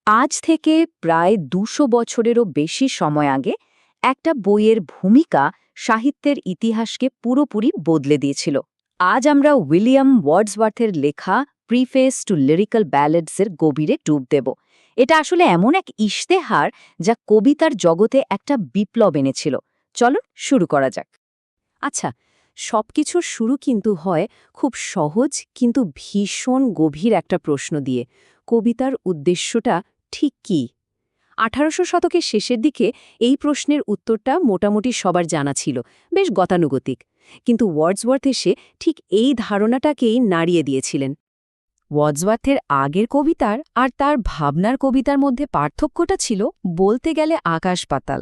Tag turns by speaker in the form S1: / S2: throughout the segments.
S1: আজ থেকে প্রায় ২০০ বছরেরও বেশি সময় আগে একটা বইয়ের ভূমিকা সাহিত্যের ইতিহাসকে পুরোপুরি বদলে দিয়েছিল। আজ আমরা উইলিয়াম ওয়ার্ডসওয়ার্থের লেখা প্রিফেস টু লিরিক্যাল ব্যালেডসের গভীরে ডুব দেব। এটা আসলে এমন এক ইশতেহার যা কবিতার জগতে একটা বিপ্লব এনেছিল। চলো শুরু করা যাক। আচ্ছা, সবকিছুর শুরু কিন্তু হয় খুব সহজ কিন্তু ভীষণ গভীর একটা প্রশ্ন দিয়ে। কবিতার উদ্দেশ্যটা ঠিক কী? ১৮০০ শতকের শেষের দিকে এই প্রশ্নের উত্তরটা মোটামুটি সবার জানা ছিল, বেশ গতানুগতিক। কিন্তু ওয়ার্ডসওয়ার্থ এসে ঠিক এই ধারণাটাকেই নাড়িয়ে দিয়েছিলেন। ওয়ার্ডসওয়ার্থের আগের কবিতার আর তার ভাবনার কবিতার মধ্যে পার্থক্যটা ছিল বলতে গেলে আকাশ পাতাল।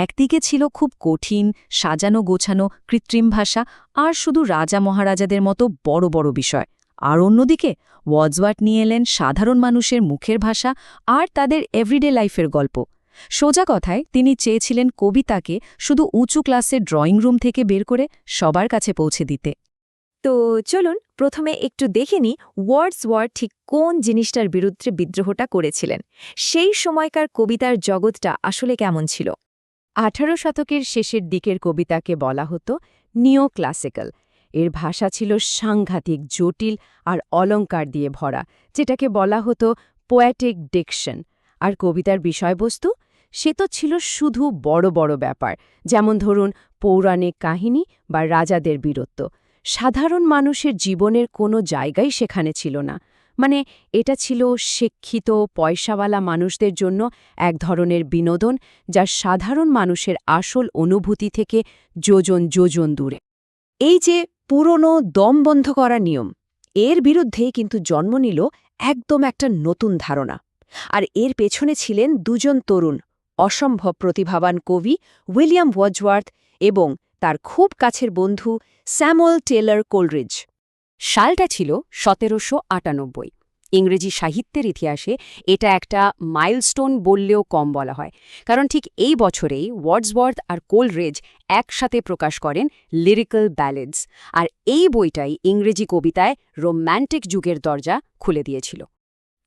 S1: একদিকে ছিল খুব কঠিন, সাজানো গোছানো কৃত্রিম ভাষা আর শুধু রাজা মহারাজাদের মতো বড় বড় বিষয়, আর অন্যদিকে ওয়ার্ডসওয়ার্থ নিয়ে এলেন সাধারণ মানুষের মুখের ভাষা আর তাদের এভরিডে লাইফের গল্প। সোজা কথায় তিনি চেয়েছিলেন কবিতাকে শুধু উঁচু ক্লাসের ড্রয়িং রুম থেকে বের করে সবার কাছে পৌঁছে দিতে। তো চলুন প্রথমে একটু দেখে নিই ওয়ার্ডসওয়ার্থ ঠিক কোন জিনিসটার বিরুদ্ধে বিদ্রোহটা করেছিলেন। সেই সময়কার কবিতার জগৎটা আসলে কেমন ছিল? ১৮ শতকের শেষের দিকের কবিতাকে বলা হতো নিও ক্লাসিক্যাল। এর ভাষা ছিল সাংঘাতিক জটিল আর অলংকার দিয়ে ভরা, যেটাকে বলা হতো পোয়েটিক ডিকশন। আর কবিতার বিষয়বস্তু সে তো ছিল শুধু বড় বড় ব্যাপার, যেমন ধরুন পৌরাণিক কাহিনী বা রাজাদের বীরত্ব। সাধারণ মানুষের জীবনের কোনো জায়গাই সেখানে ছিল না। মানে এটা ছিল শিক্ষিত পয়সাওয়ালা মানুষদের জন্য এক ধরনের বিনোদন, যা সাধারণ মানুষের আসল অনুভূতি থেকে যোজন যোজন দূরে। এই যে পুরনো দম বন্ধ করা নিয়ম, এর বিরুদ্ধে কিন্তু জন্ম নিল একদম একটা নতুন ধারণা। আর এর পেছনে ছিলেন দুজন তরুণ অসম্ভব প্রতিভাবান কবি, উইলিয়াম ওয়ার্ডসওয়ার্থ এবং তার খুব কাছের বন্ধু স্যামুয়েল টেলর কোলরিজ। সালটা ছিল ১৭৯৮। ইংরেজি সাহিত্যের ইতিহাসে এটা একটা মাইলস্টোন বললেও কম বলা হয়, কারণ ঠিক এই বছরেই ওয়ার্ডসওয়ার্থ আর কোলরিজ একসাথে প্রকাশ করেন লিরিক্যাল ব্যালেডস, আর এই বইটাই ইংরেজি কবিতায় রোম্যান্টিক যুগের দরজা খুলে দিয়েছিল।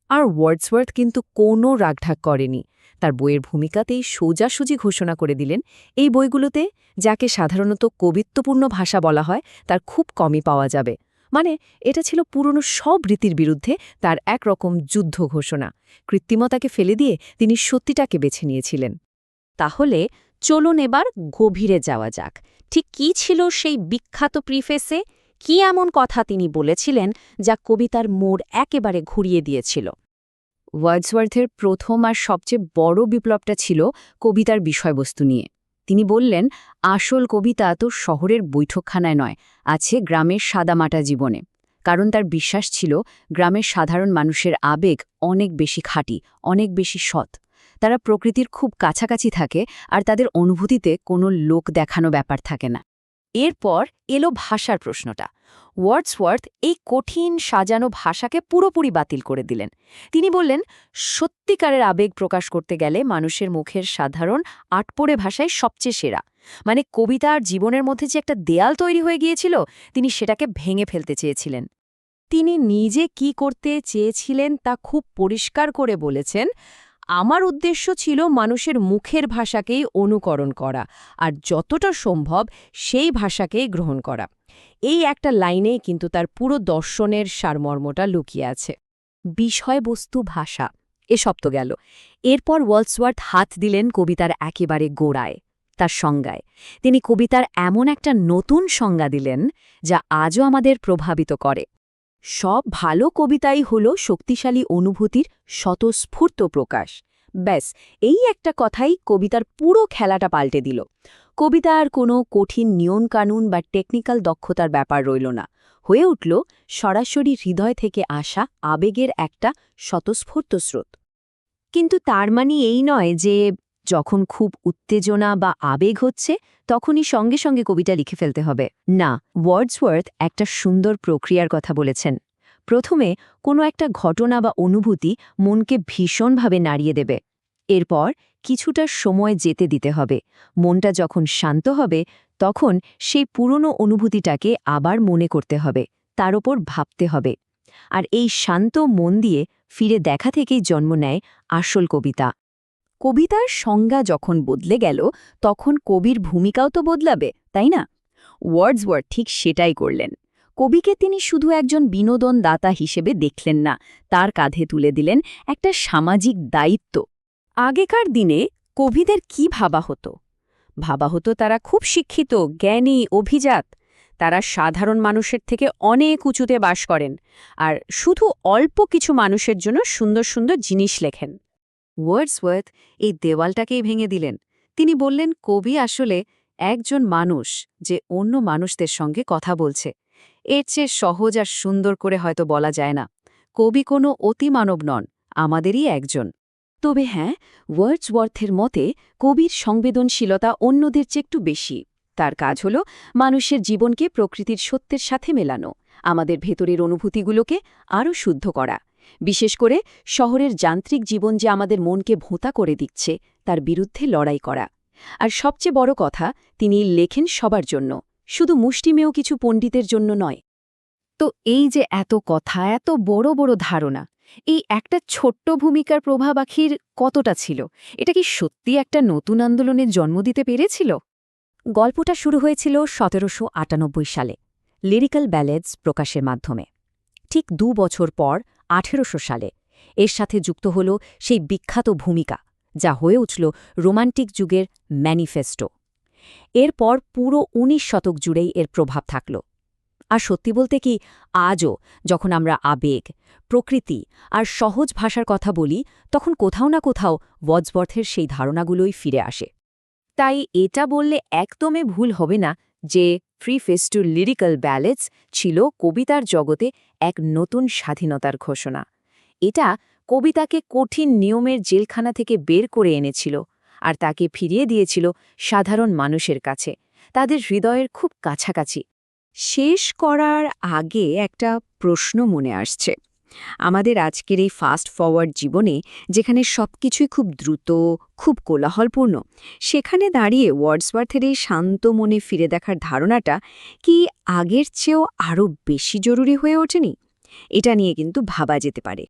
S1: আর ওয়ার্ডসওয়ার্থ কিন্তু কোনো রাগঢাক করেনি। তার বইয়ের ভূমিকাতেই সোজাসুজি ঘোষণা করে দিলেন এই বইগুলোতে যাকে সাধারণত কবিত্বপূর্ণ ভাষা বলা হয় তার খুব কমই পাওয়া যাবে। মানে এটা ছিল পুরনো সব রীতির বিরুদ্ধে তার একরকম যুদ্ধ ঘোষণা। কৃত্রিমতাকে ফেলে দিয়ে তিনি সত্যিটাকে বেছে নিয়েছিলেন। তাহলে চলুন এবার গভীরে যাওয়া যাক। ঠিক কী ছিল সেই বিখ্যাত প্রিফেসে? কি এমন কথা তিনি বলেছিলেন যা কবিতার মোড় একেবারে ঘুরিয়ে দিয়েছিল? ওয়ার্ডসওয়ার্থের প্রথম আর সবচেয়ে বড় বিপ্লবটা ছিল কবিতার বিষয়বস্তু নিয়ে। তিনি বললেন, আসল কবিতা তো শহরের বৈঠকখানায় নয়, আছে গ্রামের সাদামাটা জীবনে। কারণ তার বিশ্বাস ছিল গ্রামের সাধারণ মানুষের আবেগ অনেক বেশি খাঁটি, অনেক বেশি সৎ। তারা প্রকৃতির খুব কাছাকাছি থাকে আর তাদের অনুভূতিতে কোনো লোক দেখানো ব্যাপার থাকে না। এরপর এলো ভাষার প্রশ্নটা। ওয়ার্ডসওয়ার্থ এই কঠিন সাজানো ভাষাকে পুরোপুরি বাতিল করে দিলেন। তিনি বললেন, সত্যিকারের আবেগ প্রকাশ করতে গেলে মানুষের মুখের সাধারণ আটপোড়ে ভাষাই সবচেয়ে সেরা। মানে কবিতার জীবনের মধ্যে যে একটা দেয়াল তৈরি হয়ে গিয়েছিল, তিনি সেটাকে ভেঙে ফেলতে চেয়েছিলেন। তিনি নিজে কি করতে চেয়েছিলেন তা খুব পরিষ্কার করে বলেছেন, আমার উদ্দেশ্য ছিল মানুষের মুখের ভাষাকেই অনুকরণ করা আর যতটা সম্ভব সেই ভাষাকেই গ্রহণ করা। এই একটা লাইনেই কিন্তু তার পুরো দর্শনের সারমর্মটা লুকিয়ে আছে। বিষয়বস্তু ভাষা এসব তো গেল। এরপর ওয়ার্ডসওয়ার্থ হাত দিলেন কবিতার একেবারে গোড়ায়, তার সংজ্ঞায়। তিনি কবিতার এমন একটা নতুন সংজ্ঞা দিলেন যা আজও আমাদের প্রভাবিত করে। সব ভালো কবিতাই হল শক্তিশালী অনুভূতির স্বতঃস্ফূর্ত প্রকাশ। ব্যাস, এই একটা কথাই কবিতার পুরো খেলাটা পাল্টে দিল। কবিতা আর কোনো কঠিন নিয়মকানুন বা টেকনিক্যাল দক্ষতার ব্যাপার রইল না, হয়ে উঠল সরাসরি হৃদয় থেকে আসা আবেগের একটা স্বতঃস্ফূর্ত স্রোত। কিন্তু তার মানে এই নয় যে যখন খুব উত্তেজনা বা আবেগ হচ্ছে তখনই সঙ্গে সঙ্গে কবিতা লিখে ফেলতে হবে। না, ওয়ার্ডসওয়ার্থ একটা সুন্দর প্রক্রিয়ার কথা বলেছেন। প্রথমে কোনো একটা ঘটনা বা অনুভূতি মনকে ভীষণভাবে নাড়িয়ে দেবে। এরপর কিছুটা সময় যেতে দিতে হবে। মনটা যখন শান্ত হবে তখন সেই পুরনো অনুভূতিটাকে আবার মনে করতে হবে, তার ওপর ভাবতে হবে। আর এই শান্ত মন দিয়ে ফিরে দেখা থেকেই জন্ম নেয় আসল কবিতা। কবিতার সংজ্ঞা যখন বদলে গেল তখন কবির ভূমিকাও তো বদলাবে, তাই না? ওয়ার্ডসওয়ার্থ ঠিক সেটাই করলেন। কবিকে তিনি শুধু একজন বিনোদন দাতা হিসেবে দেখলেন না, তার কাঁধে তুলে দিলেন একটা সামাজিক দায়িত্ব। আগেকার দিনে কবিদের কি ভাবা হতো? ভাবা হতো তারা খুব শিক্ষিত, জ্ঞানী, অভিজাত। তারা সাধারণ মানুষের থেকে অনেক উঁচুতে বাস করেন আর শুধু অল্প কিছু মানুষের জন্য সুন্দর সুন্দর জিনিস লেখেন। ওয়ার্ডসওয়ার্থ এই দেওয়ালটাকেই ভেঙে দিলেন। তিনি বললেন কবি আসলে একজন মানুষ যে অন্য মানুষদের সঙ্গে কথা বলছে। এর চেয়ে সহজ আর সুন্দর করে হয়তো বলা যায় না। কবি কোনো অতিমানব নন, আমাদেরই একজন। তবে হ্যাঁ, ওয়ার্ডসওয়ার্থের মতে কবির সংবেদনশীলতা অন্যদের চেয়ে একটু বেশি। তার কাজ হল মানুষের জীবনকে প্রকৃতির সত্যের সাথে মেলানো, আমাদের ভেতরের অনুভূতিগুলোকে আরও শুদ্ধ করা। বিশেষ করে শহরের যান্ত্রিক জীবন যে আমাদের মনকে ভোঁতা করে দিচ্ছে, তার বিরুদ্ধে লড়াই করা। আর সবচেয়ে বড় কথা, তিনি লেখেন সবার জন্য, শুধু মুষ্টিমেয় কিছু পণ্ডিতের জন্য নয়। তো এই যে এত কথা, এত বড় বড় ধারণা, এই একটা ছোট্ট ভূমিকার প্রভাব আখির কতটা ছিল? এটা কি সত্যি একটা নতুন আন্দোলনের জন্ম দিতে পেরেছিল? গল্পটা শুরু হয়েছিল ১৭৯৮ সালে লিরিক্যাল ব্যালেডস প্রকাশের মাধ্যমে। ঠিক ২ বছর পর ১৮০০ সালে এর সাথে যুক্ত হল সেই বিখ্যাত ভূমিকা, যা হয়ে উঠল রোমান্টিক যুগের ম্যানিফেস্টো। এরপর পুরো ১৯ শতক জুড়েই এর প্রভাব থাকল। আর সত্যি বলতে কি, আজও যখন আমরা আবেগ, প্রকৃতি আর সহজ ভাষার কথা বলি, তখন কোথাও না কোথাও ওয়ার্ডসওয়ার্থের সেই ধারণাগুলোই ফিরে আসে। তাই এটা বললে একদমই ভুল হবে না যে প্রিফেস টু লিরিক্যাল ব্যালেডস ছিল কবিতার জগতে এক নতুন স্বাধীনতার ঘোষণা। এটা কবিতাকে কঠিন নিয়মের জেলখানা থেকে বের করে এনেছিল আর তাকে ফিরিয়ে দিয়েছিল সাধারণ মানুষের কাছে, তাদের হৃদয়ের খুব কাছাকাছি। শেষ করার আগে একটা প্রশ্ন মনে আসছে। আমাদের আজকের এই ফাস্ট ফরওয়ার্ড জীবনে, যেখানে সবকিছুই খুব দ্রুত, খুব কোলাহলপূর্ণ, সেখানে দাঁড়িয়ে ওয়ার্ডসওয়ার্থের এই শান্ত মনে ফিরে দেখার ধারণাটা কি আগের চেয়েও আরও বেশি জরুরি হয়ে ওঠেনি? এটা নিয়ে কিন্তু ভাবা যেতে পারে।